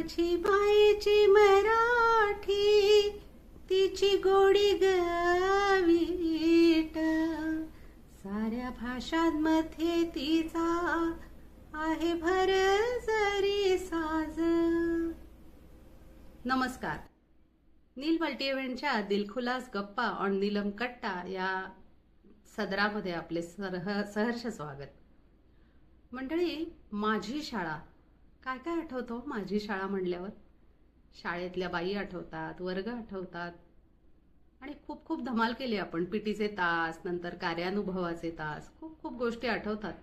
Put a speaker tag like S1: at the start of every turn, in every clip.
S1: माझी मायेची मराठी तिची गोडी गवीट साऱ्या भाषांमध्ये तिचा आहे भर जरी साज. नमस्कार. नील मल्टीइव्हेंटच्या दिलखुलास गप्पा ऑन नीलम कट्टा या सदरामध्ये आपले सहर्ष स्वागत. मंडळी, माझी शाळा, काय काय आठवतो माझी शाळा म्हणल्यावर? शाळेतल्या बाई आठवतात, वर्ग आठवतात आणि खूप खूप धमाल केली आपण. पीटीचे तास, नंतर कार्यानुभवाचे तास, खूप खूप गोष्टी आठवतात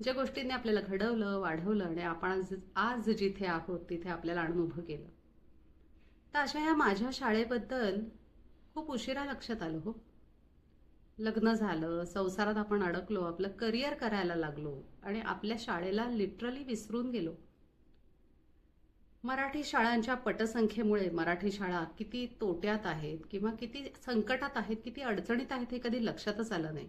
S1: ज्या गोष्टींनी आपल्याला घडवलं, वाढवलं आणि आपण आज जिथे आहोत तिथे आपल्याला आणून उभं केलं. तर अशा या माझ्या शाळेबद्दल खूप उशिरा लक्षात आलं हो. लग्न झालं, संसारात आपण अडकलो, आपलं करिअर करायला लागलो आणि आपल्या शाळेला लिटरली विसरून गेलो. मराठी शाळांच्या पटसंख्येमुळे मराठी शाळा किती तोट्यात आहेत किंवा किती संकटात आहेत, किती अडचणीत आहेत हे कधी लक्षातच आलं नाही.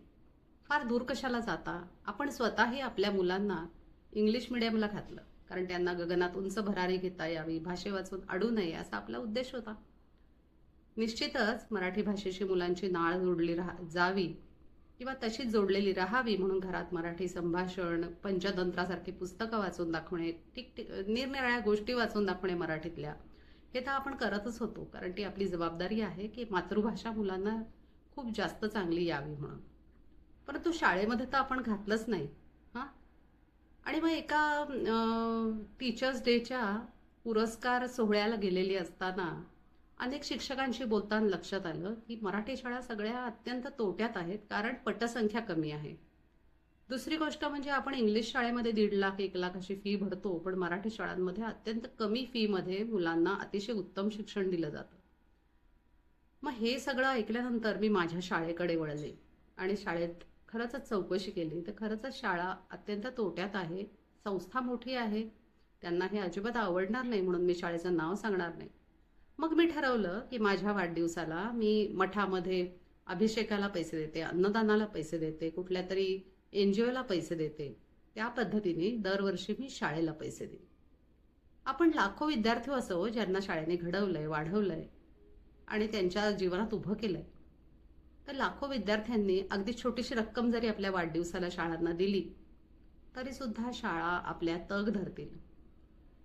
S1: फार दूर कशाला जाता, आपण स्वतःही आपल्या मुलांना इंग्लिश मिडियमला घातलं कारण त्यांना गगनात उंच भरारी घेता यावी, भाषे वाचून अडू नये असा आपला उद्देश होता. निश्चितच मराठी भाषेशी मुलांची नाळ जोडली जावी किंवा तशीच जोडलेली राहावी म्हणून घरात मराठी संभाषण, पंचतंत्रासारखी पुस्तकं वाचून दाखवणे, निरनिराळ्या गोष्टी वाचून दाखवणे मराठीतल्या, हे तर आपण करतच होतो कारण ती आपली जबाबदारी आहे की मातृभाषा मुलांना खूप जास्त चांगली यावी म्हणून. परंतु शाळेमध्ये तर आपण घातलंच नाही हां. आणि मग एका टीचर्स डेच्या पुरस्कार सोहळ्याला गेलेली असताना अनेक शिक्षकांशी बोलताना लक्षात आलं की मराठी शाळा सगळ्या अत्यंत तोट्यात आहेत कारण पटसंख्या कमी आहे. दुसरी गोष्ट म्हणजे आपण इंग्लिश शाळेमध्ये 1.5 लाख 1 लाख अशी फी भरतो, पण मराठी शाळांमध्ये अत्यंत कमी फी मध्ये मुलांना अतिशय उत्तम शिक्षण दिलं जातं. मग हे सगळं ऐकल्यानंतर मी माझ्या शाळेकडे वळले आणि शाळेत खरंच चौकशी केली तर खरंच शाळा अत्यंत तोट्यात आहे. संस्था मोठी आहे, त्यांना हे अजिबात आवडणार नाही म्हणून मी शाळेचं नाव सांगणार नाही. मग मी ठरवलं की माझ्या वाढदिवसाला मी मठामध्ये अभिषेकाला पैसे देते, अन्नदानाला पैसे देते, कुठल्या तरी NGOला पैसे देते. त्या पद्धतीने दरवर्षी मी शाळेला पैसे देईन. आपण लाखो विद्यार्थी असो ज्यांना शाळेने घडवलंय, वाढवलंय आणि त्यांच्या जीवनात उभं केलंय. तर लाखो विद्यार्थ्यांनी अगदी छोटीशी रक्कम जरी आपल्या वाढदिवसाला शाळांना दिली तरी सुद्धा शाळा आपल्या तग धरतील.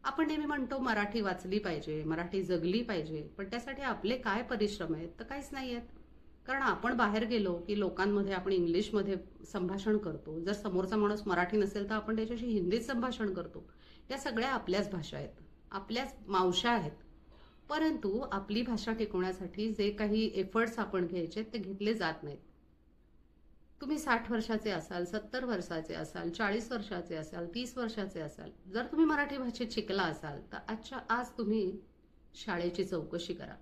S1: आपण नेहमी म्हणतो मराठी वाचली पाहिजे, मराठी जगली पाहिजे, पण त्यासाठी आपले काय परिश्रम आहेत? तर काहीच नाही आहेत. कारण आपण बाहेर गेलो की लोकांमध्ये आपण इंग्लिशमध्ये संभाषण करतो. जर समोरचा माणूस मराठी नसेल तर आपण त्याच्याशी हिंदीत संभाषण करतो. या सगळ्या आपल्याच भाषा आहेत, आपल्याच मावशा आहेत. परंतु आपली भाषा टिकवण्यासाठी जे काही एफर्ट्स आपण घ्यायचे ते घेतले जात नाहीत. तुम्ही 60 वर्षाचे असाल, 70 वर्षाचे असाल, 40 वर्षाचे असाल, 30 वर्षाचे असाल, जर तुम्ही मराठी भाषेत शिकला असाल तर आज तुम्ही शाळेची चौकशी करा.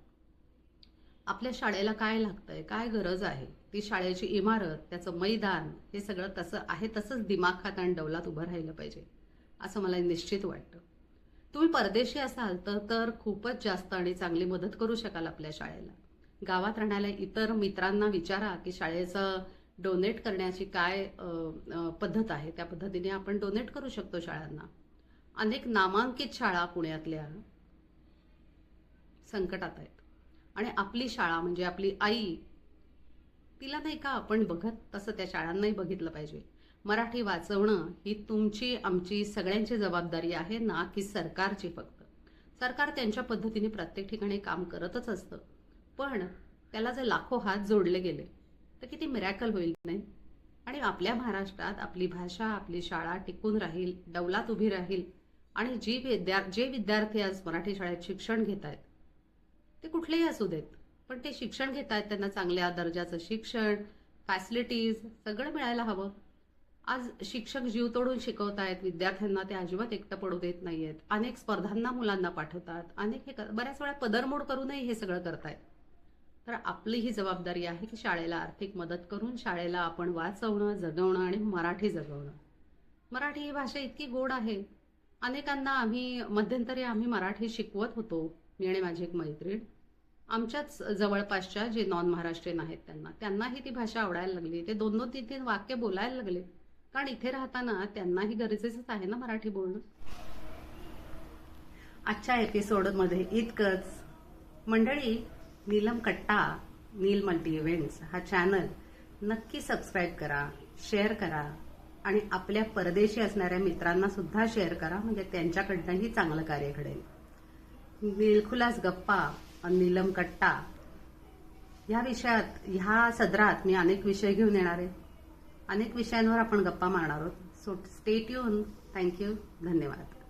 S1: आपल्या शाळेला काय लागतंय, काय गरज आहे, ती शाळेची इमारत, त्याचं मैदान, हे सगळं तसं आहे तसंच दिमाखात आणि डौलात उभं राहिलं पाहिजे असं मला निश्चित वाटतं. तुम्ही परदेशी असाल तर खूपच जास्त आणि चांगली मदत करू शकाल आपल्या शाळेला. गावात राहणाऱ्या इतर मित्रांना विचारा की शाळेचं डोनेट करण्याची काय पद्धत आहे, त्या पद्धतीने आपण डोनेट करू शकतो शाळांना. अनेक नामांकित शाळा पुण्यातल्या संकटात आहेत आणि आपली शाळा म्हणजे आपली आई, तिला नाही का आपण बघत तसं त्या शाळांनाही बघितलं पाहिजे. मराठी वाचवणं ही तुमची, आमची, सगळ्यांची जबाबदारी आहे, ना की सरकारची फक्त. सरकार त्यांच्या पद्धतीने प्रत्येक ठिकाणी काम करतच असतं, पण त्याला जर लाखो हात जोडले गेले तर किती मिरॅकल होईल नाही? आणि आपल्या महाराष्ट्रात आपली भाषा, आपली शाळा टिकून राहील, डौलात उभी राहील आणि जे विद्यार्थी आज मराठी शाळेत शिक्षण घेत आहेत ते कुठलेही असू देत, पण ते शिक्षण घेत आहेत त्यांना चांगल्या दर्जाचं शिक्षण, फॅसिलिटीज सगळं मिळायला हवं. आज शिक्षक जीव तोडून शिकवत आहेत विद्यार्थ्यांना, ते अजिबात एकटं पडू देत नाहीयेत. अनेक स्पर्धांना मुलांना पाठवतात, अनेक बऱ्याच वेळा पदरमोड करूनही हे सगळं करतायत. तर आपली ही जबाबदारी आहे की शाळेला आर्थिक मदत करून शाळेला आपण वाचवणं, जगवणं आणि मराठी जगवणं. मराठी ही भाषा इतकी गोड आहे. अनेकांना मध्यंतरी आम्ही मराठी शिकवत होतो, मी आणि माझी एक मैत्रीण. आमच्याच जवळपासच्या जे नॉन महाराष्ट्रीयन आहेत त्यांनाही ती भाषा आवडायला लागली. ते 2-2, 3-3 वाक्य बोलायला लागले. कारण इथे राहताना त्यांनाही गरजेचंच आहे ना मराठी बोलणं. आजच्या एपिसोडमध्ये इतकंच. मंडळी, नीलम कट्टा, नील मल्टी इव्हेंट्स हा चॅनल नक्की सबस्क्राईब करा, शेअर करा आणि आपल्या परदेशी असणाऱ्या मित्रांना सुद्धा शेअर करा, म्हणजे त्यांच्याकडनंही चांगलं कार्य घडेल. दिलखुलास गप्पा नीलम कट्टा ह्या विषयात, ह्या सदरात मी अनेक विषय घेऊन येणार आहे. अनेक विषयांवर आपण गप्पा मारणार आहोत. So stay tune. थँक्यू. धन्यवाद.